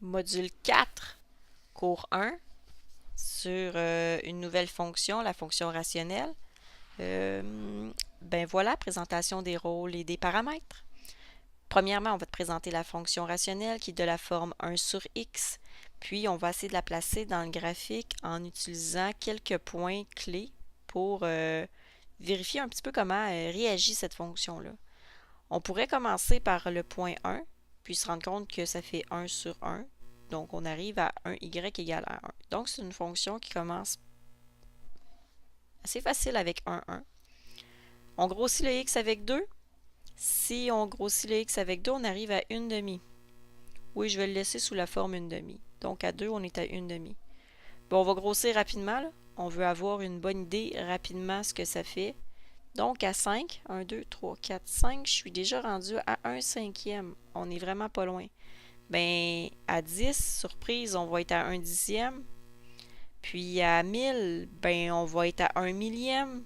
Module 4, cours 1, sur une nouvelle fonction, la fonction rationnelle. Ben voilà, présentation des rôles et des paramètres. Premièrement, on va te présenter la fonction rationnelle qui est de la forme 1 sur x, puis on va essayer de la placer dans le graphique en utilisant quelques points clés pour vérifier un petit peu comment réagit cette fonction-là. On pourrait commencer par le point 1, puis se rendre compte que ça fait 1 sur 1. Donc, on arrive à 1y égale à 1. Donc, c'est une fonction qui commence assez facile avec 1, 1. On grossit le x avec 2. Si on grossit le x avec 2, on arrive à 1 demi. Oui, je vais le laisser sous la forme 1 demi. Donc, à 2, on est à 1 demi. Bon, on va grossir rapidement, là. On veut avoir une bonne idée rapidement ce que ça fait. Donc, à 5, 1, 2, 3, 4, 5, je suis déjà rendu à 1 cinquième. On n'est vraiment pas loin. Ben, à 10, surprise, on va être à 1 dixième. Puis à 1000, ben, on va être à 1 millième.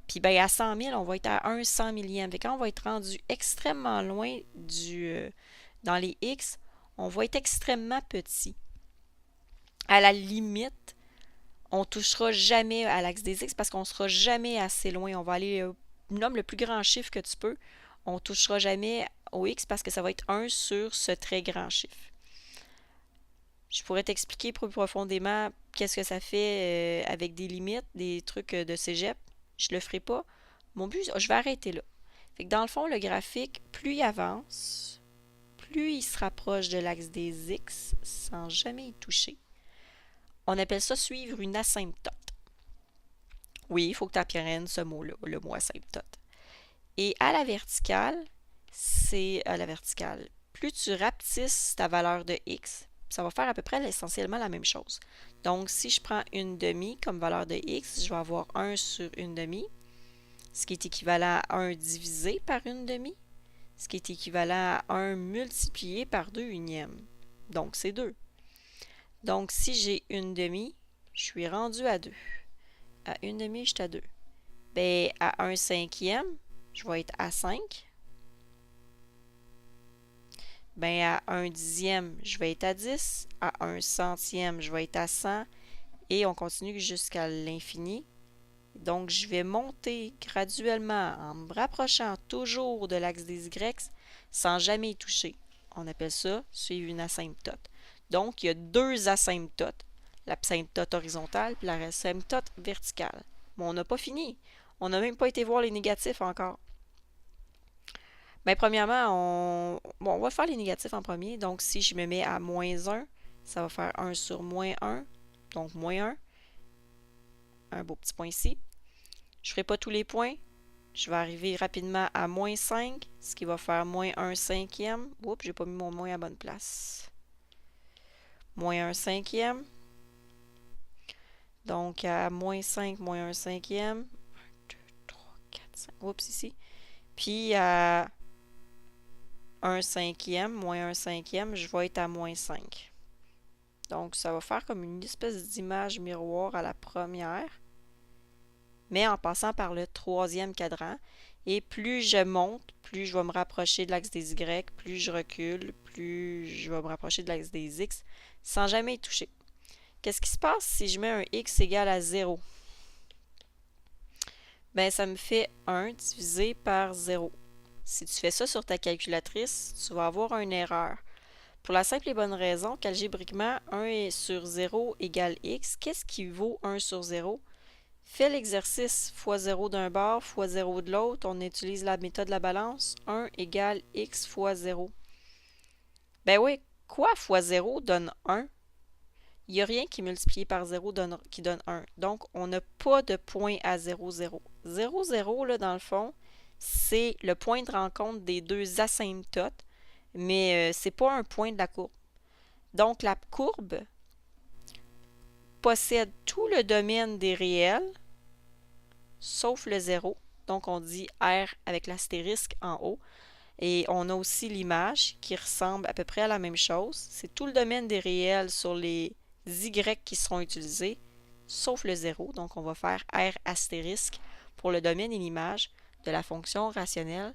Puis ben, à 100 000, on va être à 1 cent millième. Fait quand on va être rendu extrêmement loin dans les X, on va être extrêmement petit. À la limite, on touchera jamais à l'axe des X parce qu'on sera jamais assez loin. On va aller, nomme le plus grand chiffre que tu peux. On touchera jamais au X parce que ça va être 1 sur ce très grand chiffre. Je pourrais t'expliquer plus profondément qu'est-ce que ça fait avec des limites, des trucs de cégep. Je le ferai pas. Mon but, je vais arrêter là. Fait que dans le fond, le graphique, plus il avance, plus il se rapproche de l'axe des X sans jamais y toucher. On appelle ça suivre une asymptote. Oui, il faut que tu apprennes ce mot-là, le mot asymptote. Et à la verticale, c'est à la verticale. Plus tu rapetisses ta valeur de x, ça va faire à peu près essentiellement la même chose. Donc, si je prends une demi comme valeur de x, je vais avoir 1 sur une demi, ce qui est équivalent à 1 divisé par une demi, ce qui est équivalent à 1 multiplié par 2 unièmes. Donc, c'est 2. Donc, si j'ai une demi, je suis rendu à 2. À une demi, je suis à 2. Ben, à 1 cinquième, je vais être à 5. Ben, à 1 dixième, je vais être à 10. À 1 centième, je vais être à 100. Et on continue jusqu'à l'infini. Donc, je vais monter graduellement en me rapprochant toujours de l'axe des Y sans jamais y toucher. On appelle ça suivre une asymptote. Donc, il y a deux asymptotes. L'asymptote horizontale et l'asymptote verticale. Mais on n'a pas fini. On n'a même pas été voir les négatifs encore. Bien, premièrement, on va faire les négatifs en premier. Donc, si je me mets à moins 1, ça va faire 1 sur moins 1. Donc, moins 1. Un beau petit point ici. Je ne ferai pas tous les points. Je vais arriver rapidement à moins 5, ce qui va faire moins 1 cinquième. Oups, j'ai pas mis mon moins à la bonne place. Moins 1 cinquième. Donc, à moins 5, moins 1 cinquième. 1, 2, 3, 4, 5. Oups, ici. Puis, à 1 cinquième, moins 1 cinquième, je vais être à moins 5. Donc, ça va faire comme une espèce d'image miroir à la première, mais en passant par le troisième cadran. Et plus je monte, plus je vais me rapprocher de l'axe des Y, plus je recule, plus je vais me rapprocher de l'axe des X, sans jamais y toucher. Qu'est-ce qui se passe si je mets un X égale à 0? Ben, ça me fait 1 divisé par 0. Si tu fais ça sur ta calculatrice, tu vas avoir une erreur. Pour la simple et bonne raison qu'algébriquement, 1 sur 0 égale x. Qu'est-ce qui vaut 1 sur 0? Fais l'exercice fois 0 d'un bord fois 0 de l'autre. On utilise la méthode de la balance. 1 égale x fois 0. Ben oui, quoi fois 0 donne 1? Il n'y a rien qui multiplié par 0 qui donne 1. Donc, on n'a pas de point à 0, 0. 0, 0, là, dans le fond, c'est le point de rencontre des deux asymptotes, mais ce n'est pas un point de la courbe. Donc, la courbe possède tout le domaine des réels, sauf le 0. Donc, on dit R avec l'astérisque en haut. Et on a aussi l'image qui ressemble à peu près à la même chose. C'est tout le domaine des réels sur les Y qui seront utilisés, sauf le 0. Donc, on va faire R astérisque pour le domaine et l'image de la fonction rationnelle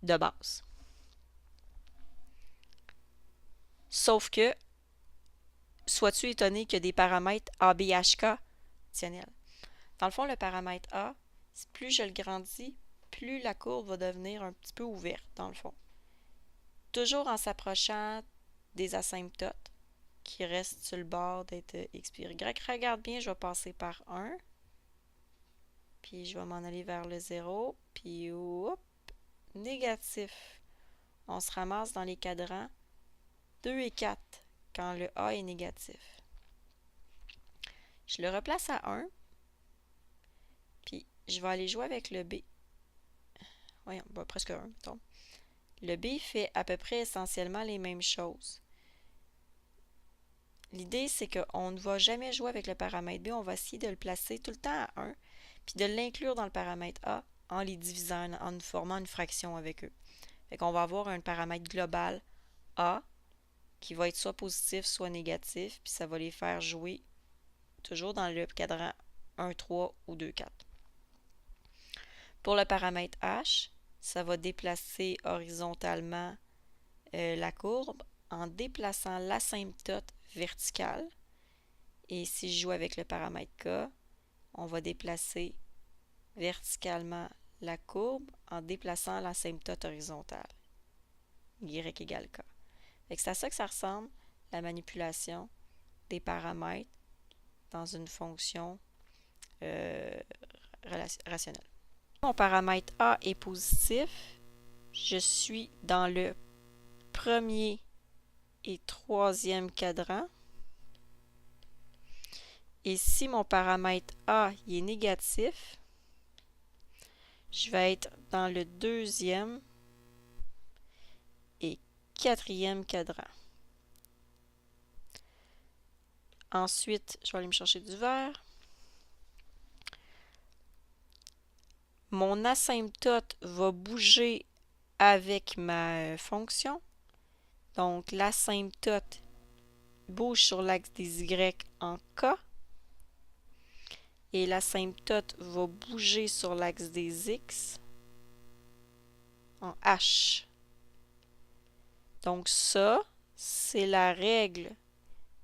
de base. Sauf que, sois-tu étonné qu'il y a des paramètres ABHK additionnels. Dans le fond, le paramètre A, plus je le grandis, plus la courbe va devenir un petit peu ouverte, dans le fond. Toujours en s'approchant des asymptotes qui restent sur le bord d'être x puis y. Regarde bien, je vais passer par 1. Puis je vais m'en aller vers le 0. Puis hop, négatif. On se ramasse dans les cadrans 2 et 4 quand le A est négatif. Je le replace à 1. Puis je vais aller jouer avec le B. Voyons, presque 1, mettons. Le B fait à peu près essentiellement les mêmes choses. L'idée, c'est qu'on ne va jamais jouer avec le paramètre B, on va essayer de le placer tout le temps à 1, puis de l'inclure dans le paramètre A en les divisant, en formant une fraction avec eux. Fait qu'on va avoir un paramètre global A qui va être soit positif, soit négatif, puis ça va les faire jouer toujours dans le cadran 1, 3 ou 2, 4. Pour le paramètre H, ça va déplacer horizontalement la courbe en déplaçant l'asymptote verticale. Et si je joue avec le paramètre K, on va déplacer verticalement la courbe en déplaçant l'asymptote horizontale. Y égale K. C'est à ça que ça ressemble, la manipulation des paramètres dans une fonction rationnelle. Mon paramètre A est positif. Je suis dans le premier et troisième cadran. Et si mon paramètre A est négatif, je vais être dans le deuxième et quatrième cadran. Ensuite, je vais aller me chercher du vert. Mon asymptote va bouger avec ma fonction. Donc, l'asymptote bouge sur l'axe des Y en K. Et l'asymptote va bouger sur l'axe des X en H. Donc ça, c'est la règle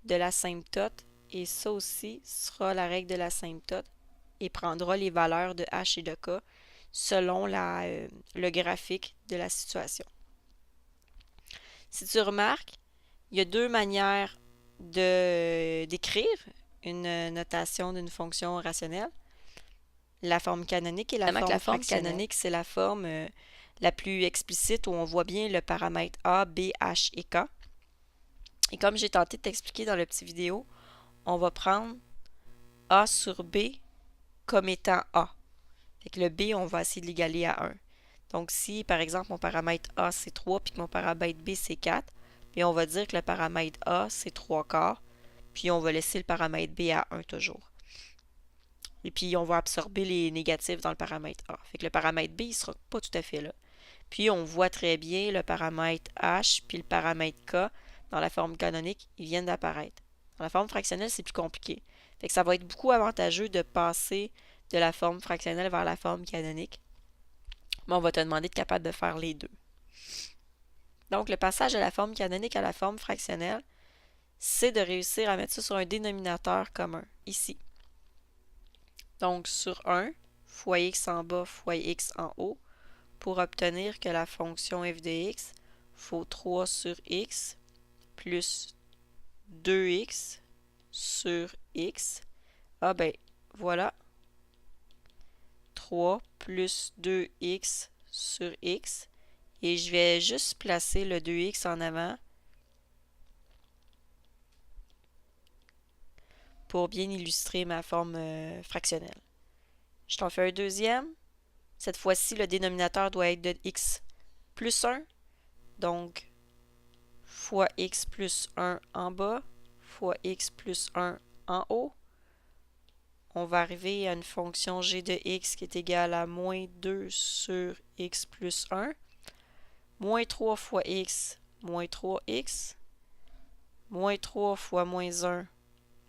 de l'asymptote et ça aussi sera la règle de l'asymptote et prendra les valeurs de H et de K selon le graphique de la situation. Si tu remarques, il y a deux manières d'écrire une notation d'une fonction rationnelle. La forme canonique et la forme canonique, c'est la forme la plus explicite où on voit bien le paramètre A, B, H et K. Et comme j'ai tenté de t'expliquer dans le petit vidéo, on va prendre A sur B comme étant A. Fait que le B, on va essayer de l'égaler à 1. Donc si, par exemple, mon paramètre A, c'est 3, puis que mon paramètre B, c'est 4, puis on va dire que le paramètre A, c'est 3/4, puis on va laisser le paramètre B à 1 toujours. Et puis, on va absorber les négatifs dans le paramètre A. Fait que le paramètre B, il ne sera pas tout à fait là. Puis, on voit très bien le paramètre H puis le paramètre K dans la forme canonique, ils viennent d'apparaître. Dans la forme fractionnelle, c'est plus compliqué. Fait que ça va être beaucoup avantageux de passer de la forme fractionnelle vers la forme canonique. Mais on va te demander d'être capable de faire les deux. Donc, le passage de la forme canonique à la forme fractionnelle, c'est de réussir à mettre ça sur un dénominateur commun, ici. Donc, sur 1 fois x en bas fois x en haut, pour obtenir que la fonction f de x, il faut 3 sur x plus 2x sur x. Ah ben, voilà. 3 plus 2x sur x. Et je vais juste placer le 2x en avant pour bien illustrer ma forme fractionnelle. Je t'en fais un deuxième. Cette fois-ci, le dénominateur doit être de x plus 1. Donc, fois x plus 1 en bas, fois x plus 1 en haut. On va arriver à une fonction g de x qui est égale à moins 2 sur x plus 1. Moins 3 fois x, moins 3x. Moins 3 fois moins 1,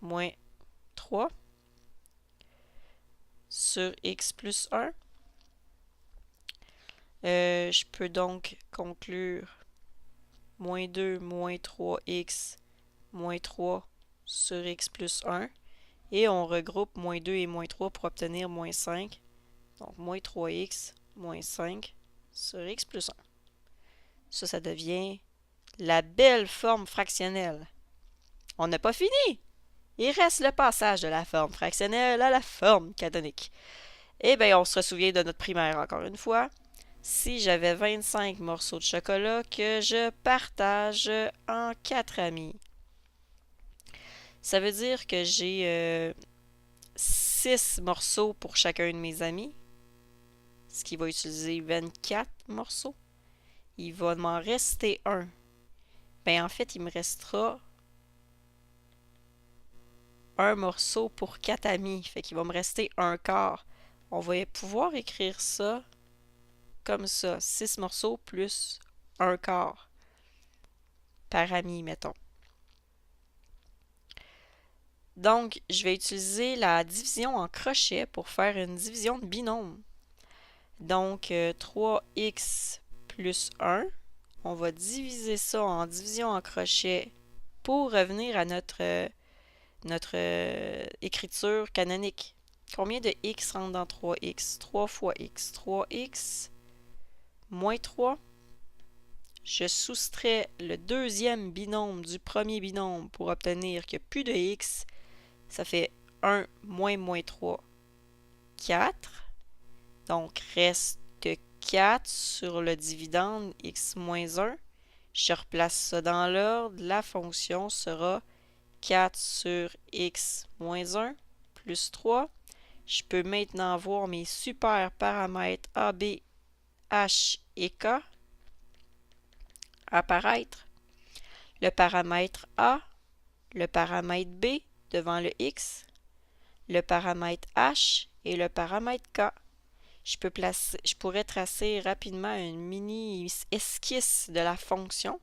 moins 3. Sur x plus 1. Je peux donc conclure moins 2, moins 3x, moins 3 sur x plus 1. Et on regroupe moins 2 et moins 3 pour obtenir moins 5. Donc, moins 3x, moins 5 sur x plus 1. Ça devient la belle forme fractionnelle. On n'a pas fini! Il reste le passage de la forme fractionnelle à la forme canonique. Eh bien, on se souvient de notre primaire encore une fois. Si j'avais 25 morceaux de chocolat que je partage en 4 amis, ça veut dire que j'ai 6 morceaux pour chacun de mes amis, ce qui va utiliser 24 morceaux. Il va m'en rester un. Ben, en fait, il me restera un morceau pour 4 amis. Fait qu'il va me rester un quart. On va pouvoir écrire ça comme ça. 6 morceaux plus un quart par ami, mettons. Donc, je vais utiliser la division en crochet pour faire une division de binôme. Donc, 3x plus 1. On va diviser ça en division en crochet pour revenir à notre écriture canonique. Combien de x rentre dans 3x? 3 fois x. 3x moins 3. Je soustrais le deuxième binôme du premier binôme pour obtenir qu'il n'y a plus de x. Ça fait 1 moins 3, 4. Donc, reste 4 sur le dividende x moins 1. Je replace ça dans l'ordre. La fonction sera 4 sur x moins 1 plus 3. Je peux maintenant voir mes super paramètres A, B, H et K apparaître. Le paramètre A, le paramètre B devant le x, le paramètre H et le paramètre K. Je pourrais tracer rapidement une mini esquisse de la fonction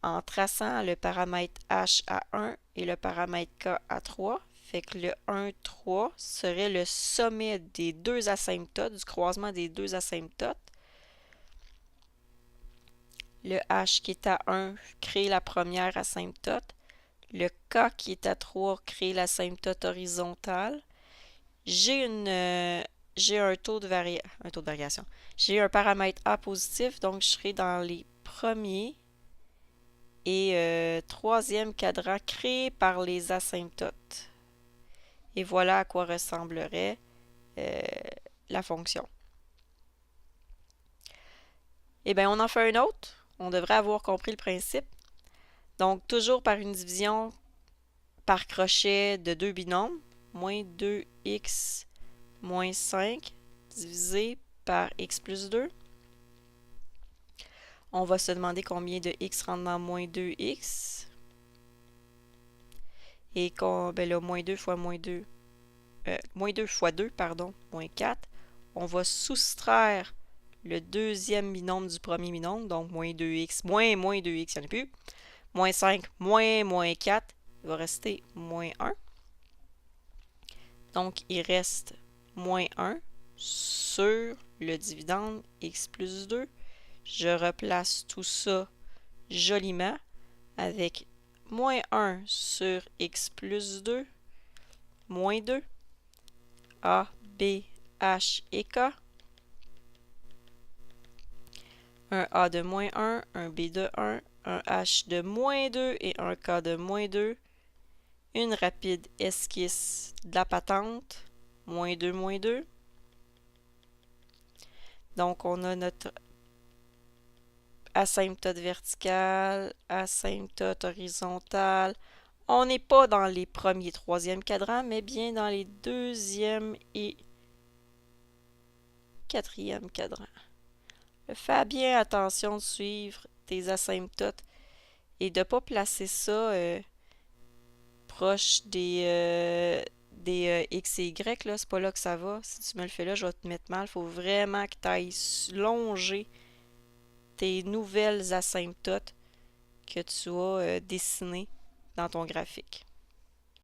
en traçant le paramètre h à 1 et le paramètre k à 3. Fait que le 1, 3 serait le sommet des deux asymptotes, du croisement des deux asymptotes. Le h qui est à 1 crée la première asymptote. Le k qui est à 3 crée l'asymptote horizontale. J'ai un taux de variation. J'ai un paramètre A positif, donc je serai dans les premiers et troisième cadran créé par les asymptotes. Et voilà à quoi ressemblerait la fonction. Eh bien, on en fait un autre. On devrait avoir compris le principe. Donc, toujours par une division par crochet de deux binômes, moins 2x moins 5 divisé par x plus 2. On va se demander combien de x rentre dans moins 2x. Et là, moins 2 fois moins 2. Moins 2 fois 2, pardon, moins 4. On va soustraire le deuxième binôme du premier binôme, donc moins 2x, moins 2x, il n'y en a plus. Moins 5, moins 4, il va rester moins 1. Donc, il reste moins 1 sur le dividende x plus 2. Je replace tout ça joliment avec moins 1 sur x plus 2, moins 2, A, B, H et K. Un A de moins 1, un B de 1, un H de moins 2 et un K de moins 2. Une rapide esquisse de la patente, moins 2, moins 2. Donc, on a notre asymptote verticale, asymptote horizontale. On n'est pas dans les premiers, troisième cadrans, mais bien dans les deuxième et quatrième cadrans. Fais bien attention de suivre tes asymptotes et de ne pas placer ça proche des x et y. Là, c'est pas là que ça va. Si tu me le fais là, je vais te mettre mal. Il faut vraiment que tu ailles longer tes nouvelles asymptotes que tu as dessinées dans ton graphique.